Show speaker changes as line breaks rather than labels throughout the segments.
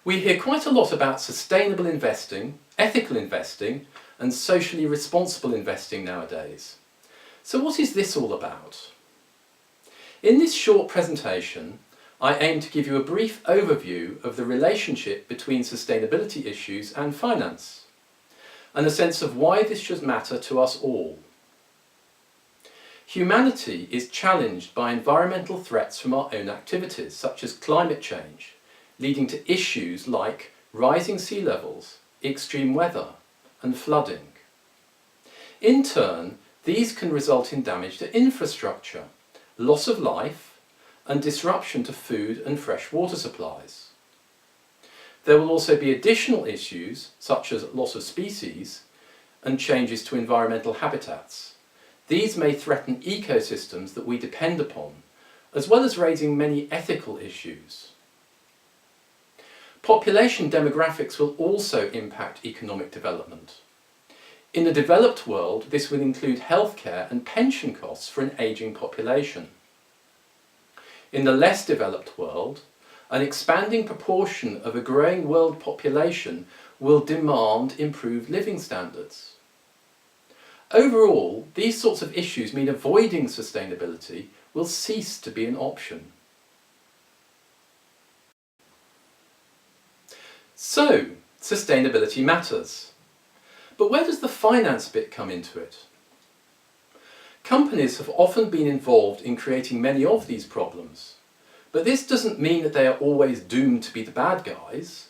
We hear quite a lot about sustainable investing, ethical investing, and socially responsible investing nowadays. So what is this all about? In this short presentation, I aim to give you a brief overview of the relationship between sustainability issues and finance, and a sense of why this should matter to us all. Humanity is challenged by environmental threats from our own activities, such as climate change, leading to issues like rising sea levels, extreme weather, and flooding. In turn, these can result in damage to infrastructure, loss of life, and disruption to food and fresh water supplies. There will also be additional issues, such as loss of species and changes to environmental habitats. These may threaten ecosystems that we depend upon, as well as raising many ethical issues. Population demographics will also impact economic development. In the developed world, this will include healthcare and pension costs for an ageing population. In the less developed world, an expanding proportion of a growing world population will demand improved living standards. Overall, these sorts of issues mean avoiding sustainability will cease to be an option. So, sustainability matters. But where does the finance bit come into it? Companies have often been involved in creating many of these problems, but this doesn't mean that they are always doomed to be the bad guys,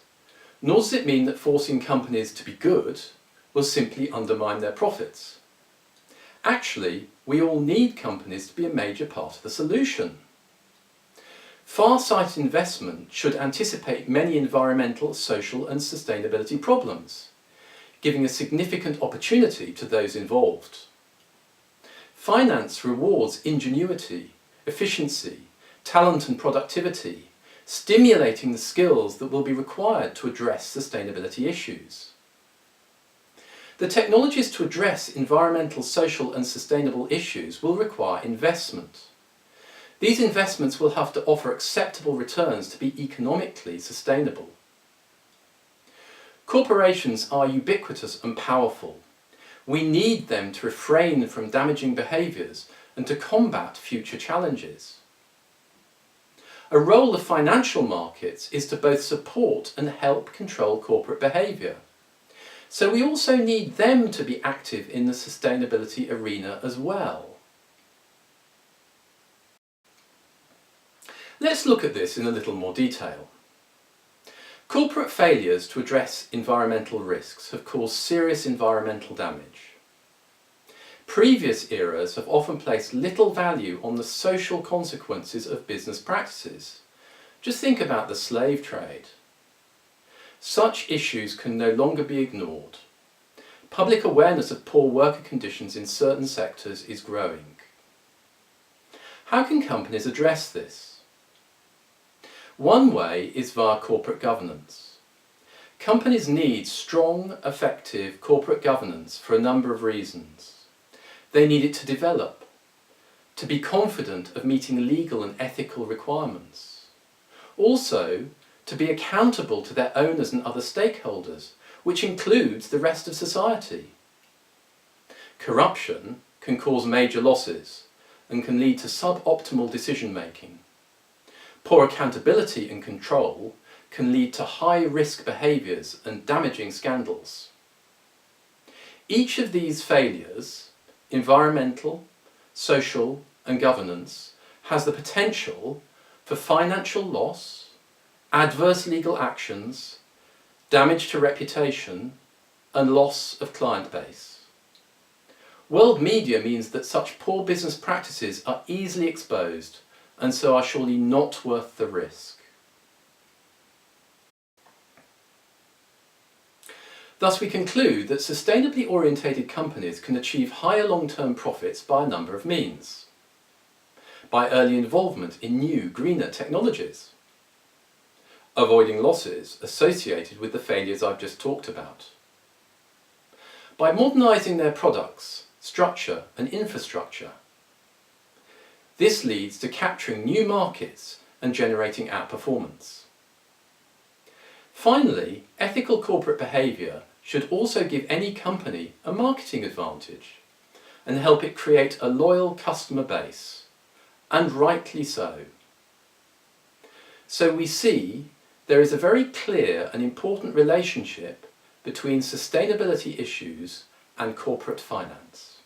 nor does it mean that forcing companies to be good will simply undermine their profits. Actually, we all need companies to be a major part of the solution. Far-sighted investment should anticipate many environmental, social and sustainability problems, giving a significant opportunity to those involved. Finance rewards ingenuity, efficiency, talent and productivity, stimulating the skills that will be required to address sustainability issues. The technologies to address environmental, social and sustainable issues will require investment. These investments will have to offer acceptable returns to be economically sustainable. Corporations are ubiquitous and powerful. We need them to refrain from damaging behaviours and to combat future challenges. A role of financial markets is to both support and help control corporate behaviour. So we also need them to be active in the sustainability arena as well. Let's look at this in a little more detail. Corporate failures to address environmental risks have caused serious environmental damage. Previous eras have often placed little value on the social consequences of business practices. Just think about the slave trade. Such issues can no longer be ignored. Public awareness of poor worker conditions in certain sectors is growing. How can companies address this? One way is via corporate governance. Companies need strong, effective corporate governance for a number of reasons. They need it to develop, to be confident of meeting legal and ethical requirements. Also, to be accountable to their owners and other stakeholders, which includes the rest of society. Corruption can cause major losses and can lead to suboptimal decision making. Poor accountability and control can lead to high-risk behaviours and damaging scandals. Each of these failures, environmental, social and governance, has the potential for financial loss, adverse legal actions, damage to reputation and loss of client base. World media means that such poor business practices are easily exposed and so are surely not worth the risk. Thus we conclude that sustainably orientated companies can achieve higher long-term profits by a number of means. By early involvement in new, greener technologies. Avoiding losses associated with the failures I've just talked about. By modernising their products, structure and infrastructure. This leads to capturing new markets and generating outperformance. Finally, ethical corporate behaviour should also give any company a marketing advantage and help it create a loyal customer base, and rightly so. So we see there is a very clear and important relationship between sustainability issues and corporate finance.